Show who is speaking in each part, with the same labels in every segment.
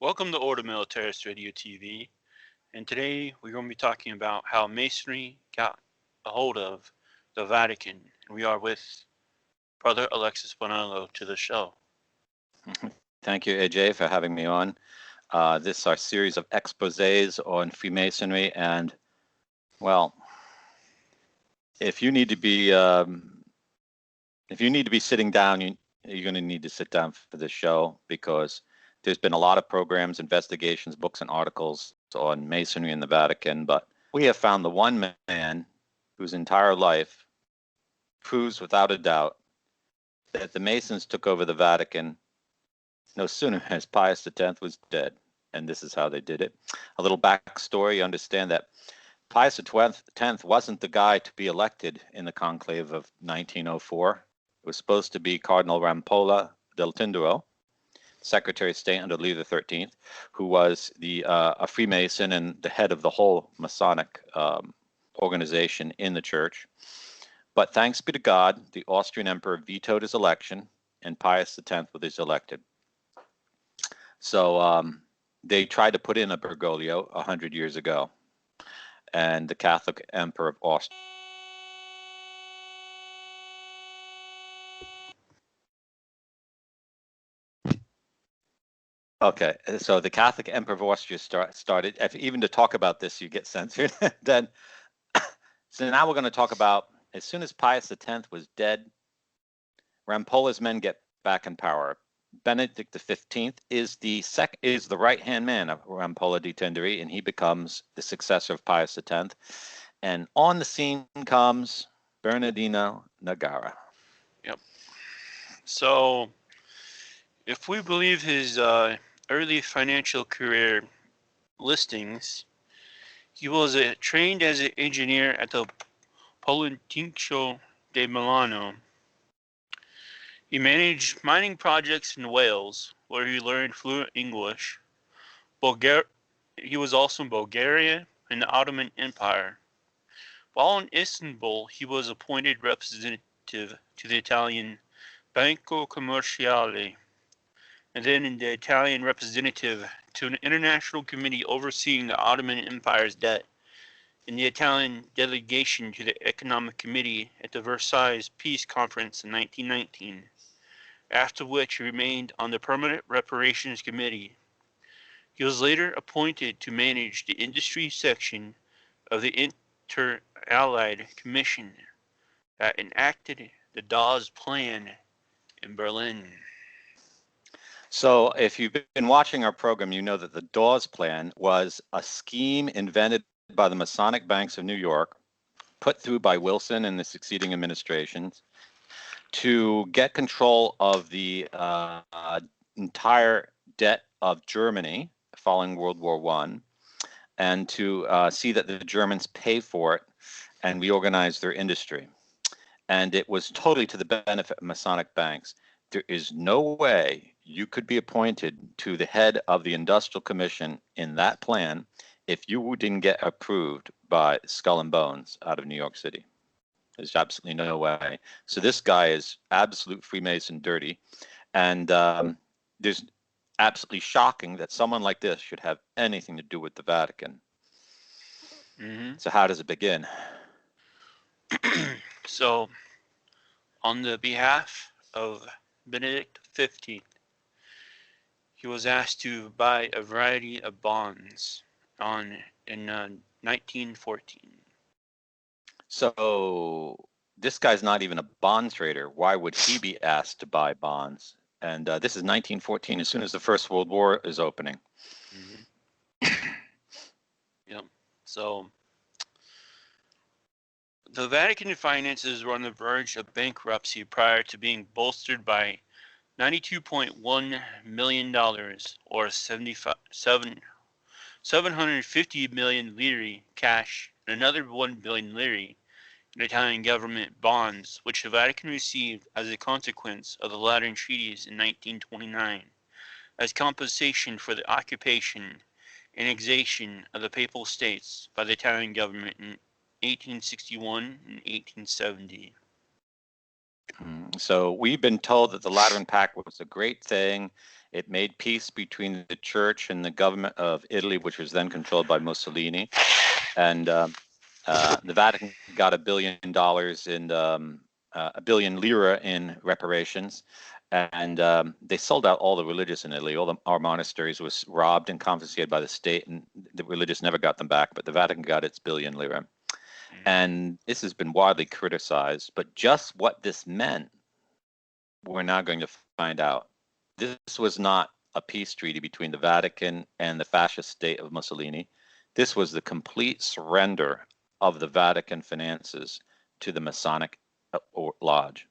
Speaker 1: Welcome to Order Militaris Radio TV, and today we're going to be talking about how Masonry got a hold of the Vatican. And we are with Brother Alexis Bonello to the show.
Speaker 2: Thank you, AJ, for having me on. This is our series of exposés on Freemasonry, and well, if you need to be sitting down, you're going to need to sit down for this show because there's been a lot of programs, investigations, books, and articles on Masonry in the Vatican, but we have found the one man whose entire life proves without a doubt that the Masons took over the Vatican no sooner as Pius X was dead, and this is how they did it. A little backstory, you understand that Pius X wasn't the guy to be elected in the conclave of 1904. It was supposed to be Cardinal Rampolla del Tindaro, Secretary of State under Leo XIII, who was a Freemason and the head of the whole Masonic organization in the church. But thanks be to God, the Austrian Emperor vetoed his election, and Pius X was elected. So they tried to put in a Bergoglio 100 years ago, and the Catholic Emperor of Austria. Okay, so the Catholic Emperor of Austria started, even to talk about this, you get censored. Then, so now we're going to talk about, as soon as Pius X was dead, Rampolla's men get back in power. Benedict XV is the right-hand man of Rampolla di Tindari, and he becomes the successor of Pius X. And on the scene comes Bernardino Nogara.
Speaker 1: Yep. So, if we believe his early financial career listings, he was trained as an engineer at the Politecnico di Milano. He managed mining projects in Wales, where he learned fluent English. He was also in Bulgaria and the Ottoman Empire. While in Istanbul, he was appointed representative to the Italian Banco Commerciale, and then in the Italian representative to an international committee overseeing the Ottoman Empire's debt, in the Italian delegation to the Economic Committee at the Versailles Peace Conference in 1919, after which he remained on the Permanent Reparations Committee. He was later appointed to manage the industry section of the Inter-Allied Commission that enacted the Dawes Plan in Berlin.
Speaker 2: So if you've been watching our program, you know that the Dawes Plan was a scheme invented by the Masonic banks of New York, put through by Wilson and the succeeding administrations, to get control of the entire debt of Germany following World War I, and to see that the Germans pay for it and reorganize their industry. And it was totally to the benefit of Masonic banks. There is no way you could be appointed to the head of the Industrial Commission in that plan if you didn't get approved by Skull and Bones out of New York City. There's absolutely no way. So this guy is absolute Freemason dirty, and there's absolutely shocking that someone like this should have anything to do with the Vatican.
Speaker 1: Mm-hmm.
Speaker 2: So how does it begin?
Speaker 1: So, on the behalf of Benedict XV, he was asked to buy a variety of bonds in 1914.
Speaker 2: So this guy's not even a bond trader. Why would he be asked to buy bonds? And this is 1914, as soon as the First World War is opening.
Speaker 1: Mm-hmm. Yep. So the Vatican finances were on the verge of bankruptcy prior to being bolstered by $92.1 million, or 750 million lire cash, and another 1 billion lire in Italian government bonds, which the Vatican received as a consequence of the Lateran treaties in 1929, as compensation for the occupation and annexation of the Papal States by the Italian government in 1861 and 1870.
Speaker 2: So we've been told that the Lateran Pact was a great thing. It made peace between the church and the government of Italy, which was then controlled by Mussolini. And the Vatican got $1 billion in a billion lira in reparations. And they sold out all the religious in Italy. Our monasteries was robbed and confiscated by the state, and the religious never got them back. But the Vatican got its billion lira. And this has been widely criticized. But just what this meant, we're now going to find out. This was not a peace treaty between the Vatican and the fascist state of Mussolini. This was the complete surrender of the Vatican finances to the Masonic Lodge.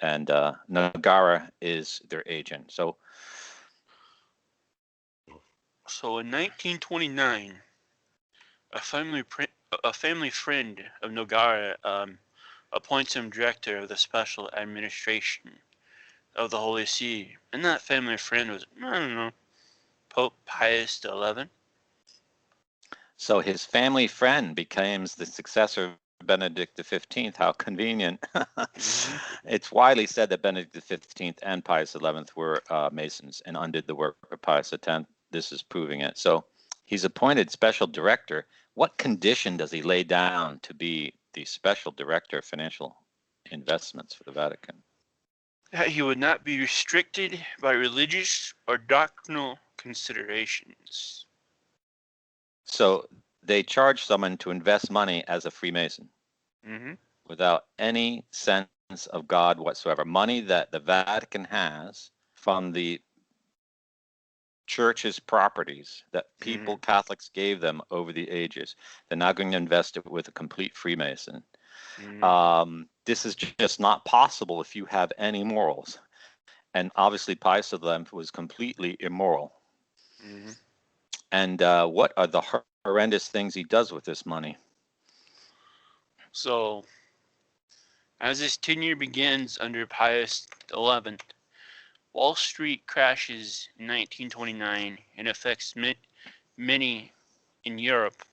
Speaker 2: And Nogara is their agent. So
Speaker 1: in 1929, a family friend of Nogara appoints him director of the special administration of the Holy See. And that family friend was, I don't know, Pope Pius XI.
Speaker 2: So his family friend becomes the successor of Benedict XV. How convenient. It's widely said that Benedict XV and Pius XI were Masons and undid the work of Pius X. This is proving it. So he's appointed special director. What condition does he lay down to be the special director of financial investments for the Vatican?
Speaker 1: That he would not be restricted by religious or doctrinal considerations.
Speaker 2: So they charge someone to invest money as a Freemason without any sense of God whatsoever. Money that the Vatican has from the church's properties that people, Catholics, gave them over the ages. They're not going to invest it with a complete Freemason. This is just not possible if you have any morals. And obviously, Pius XI was completely immoral. And what are the horrendous things he does with this money?
Speaker 1: So, as his tenure begins under Pius XI, Wall Street crashes in 1929 and affects many in Europe.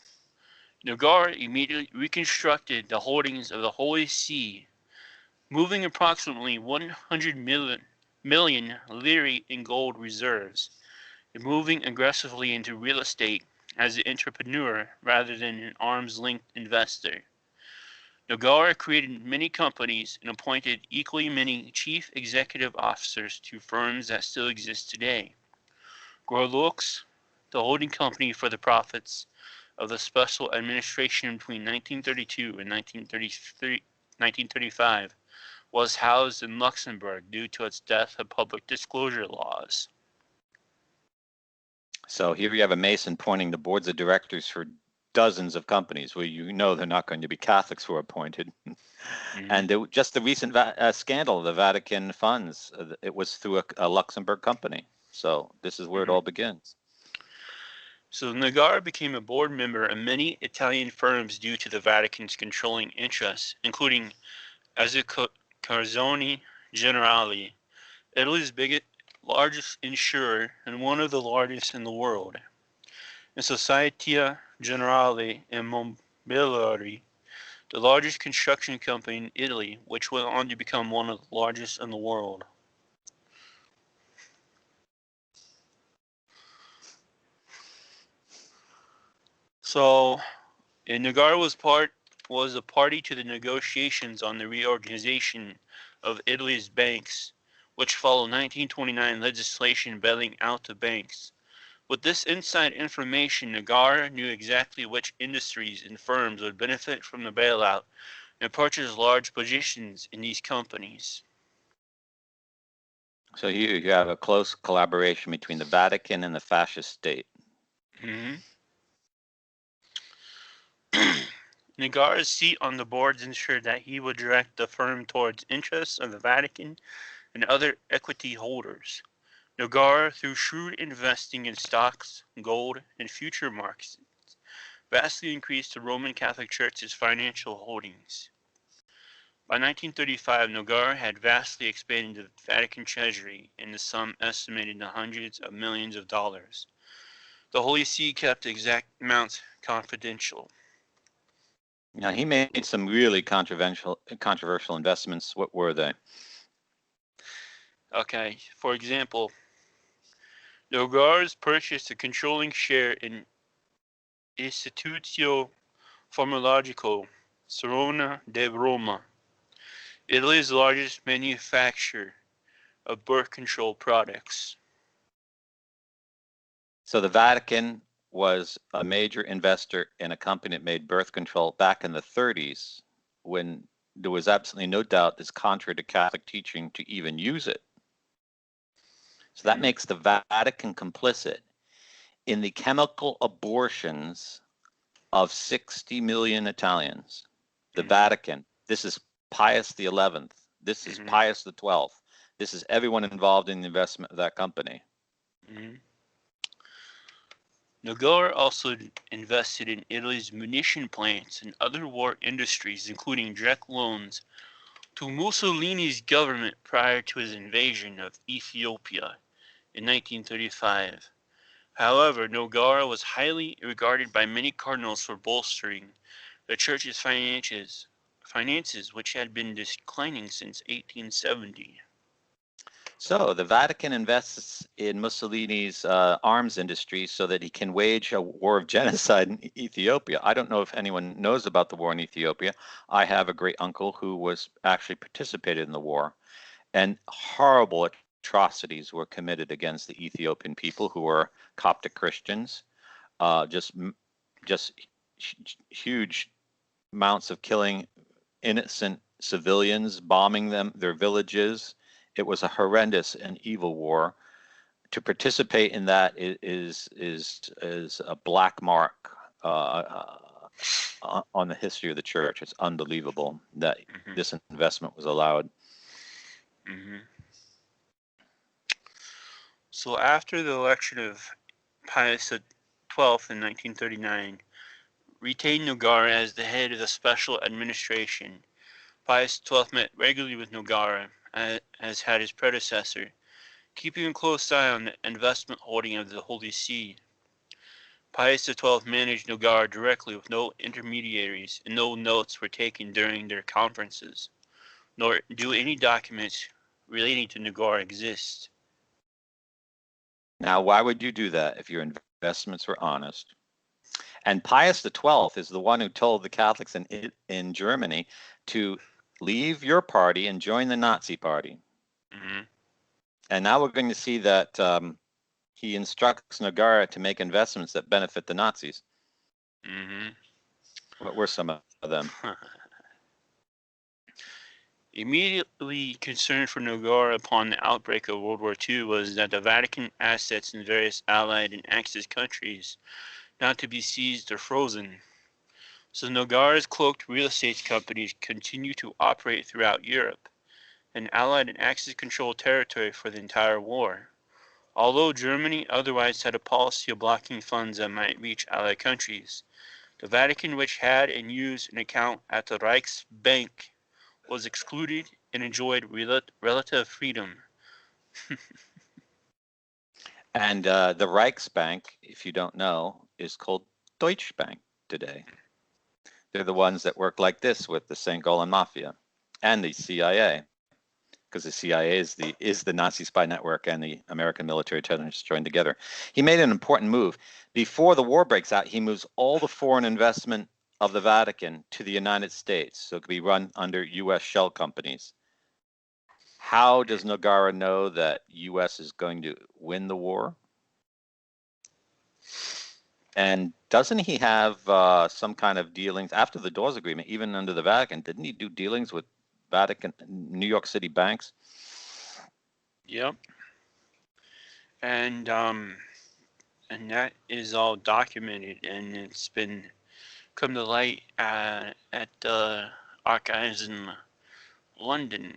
Speaker 1: Nogara immediately reconstructed the holdings of the Holy See, moving approximately 100 million lire in gold reserves, and moving aggressively into real estate as an entrepreneur rather than an arm's-length investor. Nogara created many companies and appointed equally many chief executive officers to firms that still exist today. Gorlux, the holding company for the profits of the special administration between 1932 and 1935, was housed in Luxembourg due to its death of public disclosure laws.
Speaker 2: So here you have a Mason pointing the boards of directors for dozens of companies where you know they're not going to be Catholics who are appointed. And just the recent scandal of the Vatican funds, it was through a Luxembourg company. So this is where it all begins.
Speaker 1: So Nogara became a board member of many Italian firms due to the Vatican's controlling interests, including Assicurazioni Generali, Italy's largest insurer and one of the largest in the world, and Società Generale Immobiliari, the largest construction company in Italy, which went on to become one of the largest in the world. So, Nogara was a party to the negotiations on the reorganization of Italy's banks, which followed 1929 legislation bailing out the banks. With this inside information, Nogara knew exactly which industries and firms would benefit from the bailout and purchased large positions in these companies.
Speaker 2: So here you have a close collaboration between the Vatican and the fascist state.
Speaker 1: Nogara's seat on the boards ensured that he would direct the firm towards interests of the Vatican and other equity holders. Nogara, through shrewd investing in stocks, gold, and future markets, vastly increased the Roman Catholic Church's financial holdings. By 1935, Nogara had vastly expanded the Vatican treasury in the sum estimated in the hundreds of millions of dollars. The Holy See kept exact amounts confidential.
Speaker 2: Now, he made some really controversial investments. What were they?
Speaker 1: Okay, for example, Nogares purchased a controlling share in Istituto Farmacologico Sorona de Roma, Italy's largest manufacturer of birth control products.
Speaker 2: So the Vatican was a major investor in a company that made birth control back in the 30s, when there was absolutely no doubt it's contrary to Catholic teaching to even use it. So that makes the Vatican complicit in the chemical abortions of 60 million Italians. The Vatican, this is Pius the 11th, this is Pius the 12th, this is everyone involved in the investment of that company.
Speaker 1: Nogara also invested in Italy's munition plants and other war industries, including direct loans to Mussolini's government prior to his invasion of Ethiopia in 1935. However, Nogara was highly regarded by many cardinals for bolstering the church's finances, which had been declining since 1870.
Speaker 2: So the Vatican invests in Mussolini's arms industry so that he can wage a war of genocide in Ethiopia. I don't know if anyone knows about the war in Ethiopia. I have a great uncle who was actually participated in the war, and horrible atrocities were committed against the Ethiopian people who were Coptic Christians. Just huge amounts of killing innocent civilians, bombing their villages. It was a horrendous and evil war. To participate in that is a black mark on the history of the church. It's unbelievable that this investment was allowed.
Speaker 1: So after the election of Pius XII in 1939, retained Nogara as the head of the special administration. Pius XII met regularly with Nogara, as had his predecessor, keeping a close eye on the investment holding of the Holy See. Pius XII managed Nogara directly with no intermediaries, and no notes were taken during their conferences, nor do any documents relating to Nogara exist.
Speaker 2: Now, why would you do that if your investments were honest? And Pius XII is the one who told the Catholics in Germany to leave your party and join the Nazi party. And now we're going to see that he instructs Nogara to make investments that benefit the Nazis. What were some of them?
Speaker 1: Immediately concerned for Nogara upon the outbreak of World War II was that the Vatican assets in various Allied and Axis countries not to be seized or frozen. So Nogara's cloaked real estate companies continue to operate throughout Europe, an Allied and Axis-controlled territory for the entire war. Although Germany otherwise had a policy of blocking funds that might reach Allied countries, the Vatican, which had and used an account at the Reichsbank, was excluded and enjoyed relative freedom.
Speaker 2: And the Reichsbank, if you don't know, is called Deutsche Bank today. They're the ones that work like this with the St. Gallen Mafia and the CIA, because the CIA is the Nazi spy network and the American military intelligence joined together. He made an important move. Before the war breaks out, he moves all the foreign investment of the Vatican to the United States, so it could be run under U.S. shell companies. How does Nogara know that U.S. is going to win the war? And doesn't he have some kind of dealings after the Dawes Agreement, even under the Vatican? Didn't he do dealings with Vatican, New York City banks?
Speaker 1: Yep. And that is all documented, and it's been come to light at the archives in London.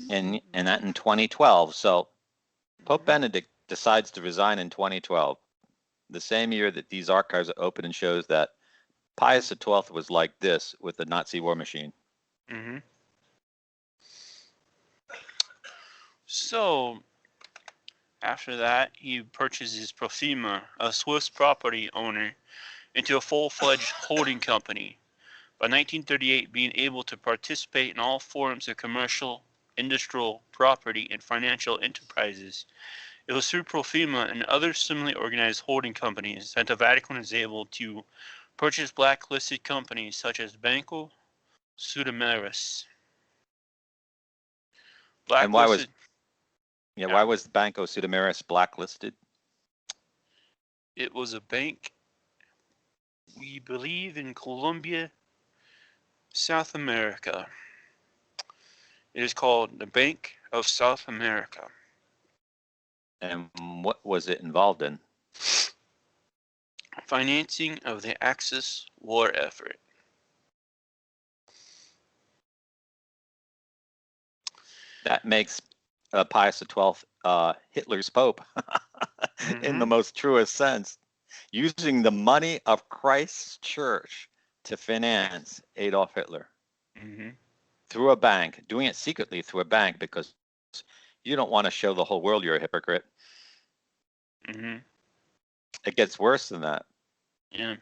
Speaker 2: And that in 2012. So Pope Benedict decides to resign in 2012, the same year that these archives are open, and shows that Pius XII was like this with the Nazi war machine.
Speaker 1: So after that, he purchases Proxima, a Swiss property owner, into a full-fledged holding company. By 1938, being able to participate in all forms of commercial, industrial, property, and financial enterprises. It was through Profima and other similarly organized holding companies that the Vatican was able to purchase blacklisted companies such as Banco Sudameris.
Speaker 2: And why was
Speaker 1: Blacklisted,
Speaker 2: why was Banco Sudameris blacklisted?
Speaker 1: it was a bank, we believe, in Colombia, South America. It is called the Bank of South America.
Speaker 2: And what was it involved in?
Speaker 1: Financing of the Axis war effort.
Speaker 2: That makes Pius XII Hitler's Pope in the most truest sense, using the money of Christ's church to finance Adolf Hitler through a bank, doing it secretly through a bank because you don't want to show the whole world you're a hypocrite. It gets worse than that.
Speaker 1: Yeah.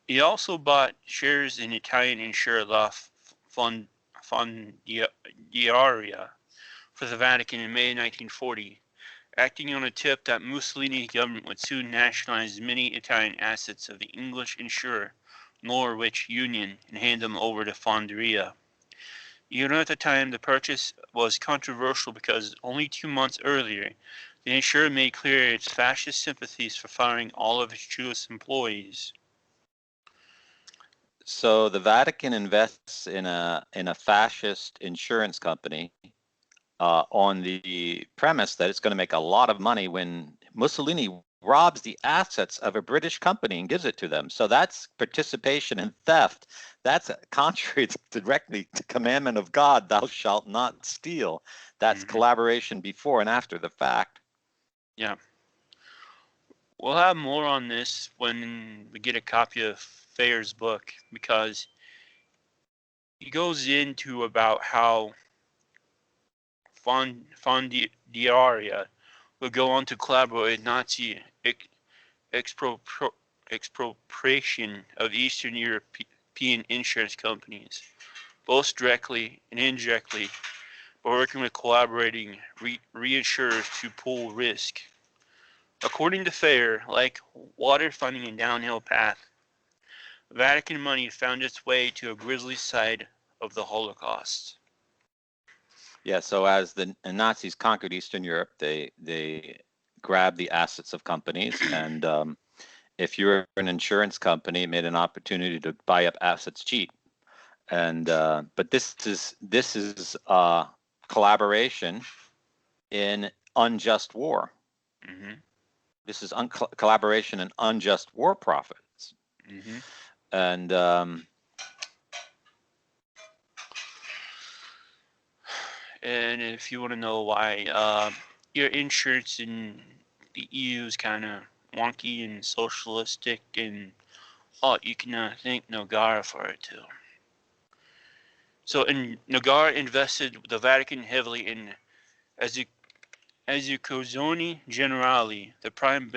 Speaker 1: He also bought shares in Italian insurer La Fondiaria for the Vatican in May 1940, acting on a tip that Mussolini's government would soon nationalize many Italian assets of the English insurer Norwich Union and hand them over to Fondiaria. Even at the time, the purchase was controversial because only 2 months earlier, the insurer made clear its fascist sympathies for firing all of its Jewish employees.
Speaker 2: So the Vatican invests in a fascist insurance company on the premise that it's going to make a lot of money when Mussolini robs the assets of a British company and gives it to them. So that's participation in theft. That's contrary directly to commandment of God, thou shalt not steal. That's collaboration before and after the fact.
Speaker 1: Yeah. We'll have more on this when we get a copy of Fayer's book, because he goes into about how Fondiaria will go on to collaborate with Nazi expropriation of Eastern European insurance companies, both directly and indirectly, by working with collaborating reinsurers to pool risk. According to Fayer, like water finding a downhill path, Vatican money found its way to a grisly side of the Holocaust.
Speaker 2: Yeah, so as the Nazis conquered Eastern Europe, they grabbed the assets of companies, and if you're an insurance company, it made an opportunity to buy up assets cheap. And but this is collaboration in unjust war. This is collaboration in unjust war profits. And
Speaker 1: and if you want to know why your insurance in the EU is kind of wonky and socialistic, and you can thank Nogara for it too. So, Nogara invested the Vatican heavily in Educazione Generale, the prime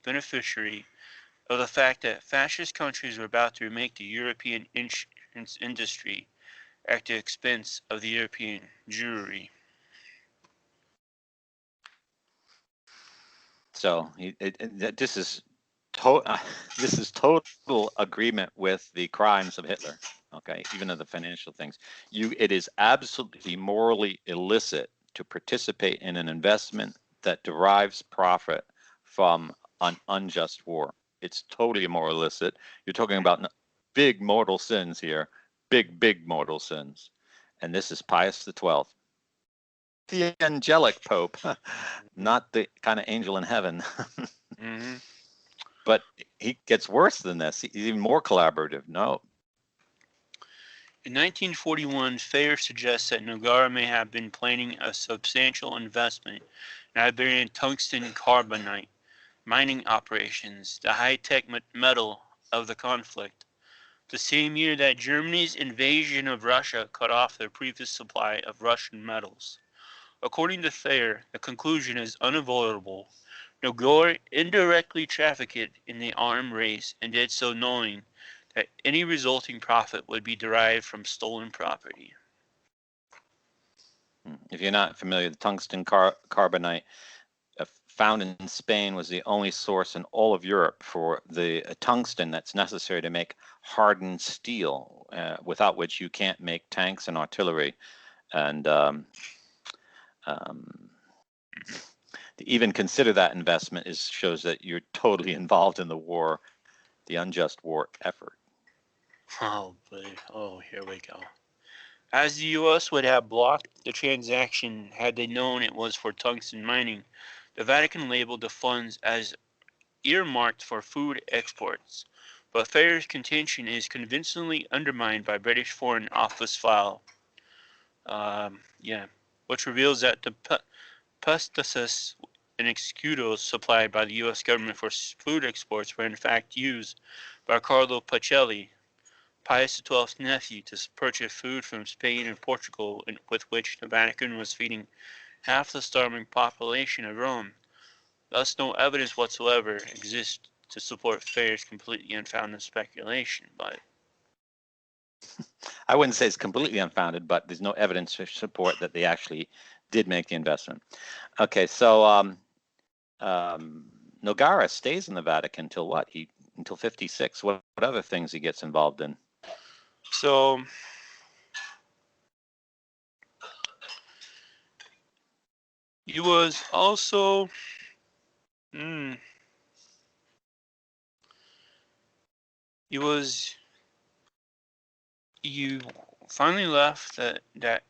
Speaker 1: beneficiary of the fact that fascist countries were about to remake the European insurance industry at the expense of the European Jewry.
Speaker 2: So this is total agreement with the crimes of Hitler. Okay, even of the financial things. It is absolutely morally illicit to participate in an investment that derives profit from an unjust war. It's totally immoral illicit. You're talking about big mortal sins here, big mortal sins, and this is Pius XII. The angelic pope, not the kind of angel in heaven. But he gets worse than this. He's even more collaborative. No.
Speaker 1: In 1941, Fayer suggests that Nogara may have been planning a substantial investment in Iberian tungsten carbonate mining operations, the high-tech metal of the conflict, the same year that Germany's invasion of Russia cut off their previous supply of Russian metals. According to Thayer, the conclusion is unavoidable. Nogara indirectly trafficked in the arms race and did so knowing Any resulting profit would be derived from stolen property.
Speaker 2: If you're not familiar, the tungsten carbonate found in Spain was the only source in all of Europe for the tungsten that's necessary to make hardened steel, without which you can't make tanks and artillery. And to even consider that investment shows that you're totally involved in the war, the unjust war effort.
Speaker 1: Oh, buddy. Oh, here we go. As the U.S. would have blocked the transaction had they known it was for tungsten mining, the Vatican labeled the funds as earmarked for food exports. But Fair's contention is convincingly undermined by British Foreign Office file, which reveals that the pesticides and excudos supplied by the U.S. government for food exports were in fact used by Carlo Pacelli, Pius XII's nephew, to purchase food from Spain and Portugal, with which the Vatican was feeding half the starving population of Rome. Thus, no evidence whatsoever exists to support Fair's completely unfounded speculation. But
Speaker 2: I wouldn't say it's completely unfounded, but there's no evidence to support that they actually did make the investment. Okay, so Nogara stays in the Vatican until what? Until 56. What other things he gets involved in?
Speaker 1: so he was also you finally left that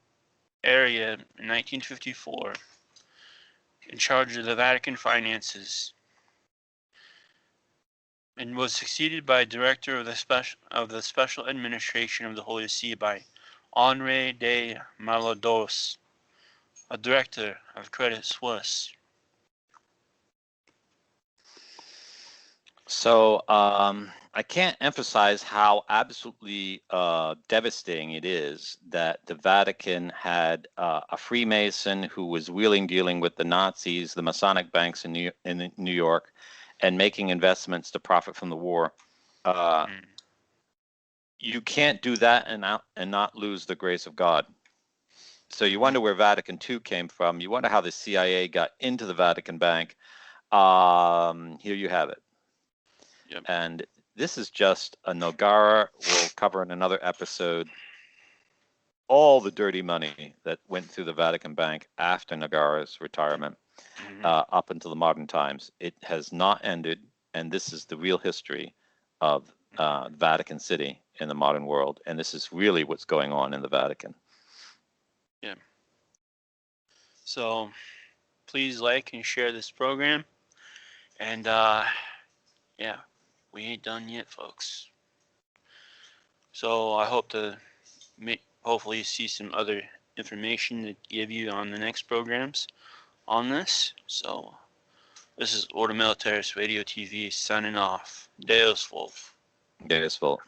Speaker 1: area in 1954 in charge of the Vatican finances, and was succeeded by director of the special administration of the Holy See by Henri de Malados, a director of Credit Suisse.
Speaker 2: So I can't emphasize how absolutely devastating it is that the Vatican had a Freemason who was wheeling dealing with the Nazis, the Masonic banks in New York, and making investments to profit from the war. You can't do that and not lose the grace of God. So you wonder where Vatican II came from. You wonder how the CIA got into the Vatican Bank. Here you have it.
Speaker 1: Yep.
Speaker 2: And this is just a Nogara. We'll cover in another episode all the dirty money that went through the Vatican Bank after Nogara's retirement, up until the modern times. It has not ended, and this is the real history of Vatican City in the modern world, and this is really what's going on in the Vatican.
Speaker 1: Yeah. So please like and share this program, and yeah, we ain't done yet, folks. So I hope to hopefully see some other information to give you on the next programs on this. So this is Ordo Militaris Radio TV signing off. Deus Volt.
Speaker 2: Deus Volt.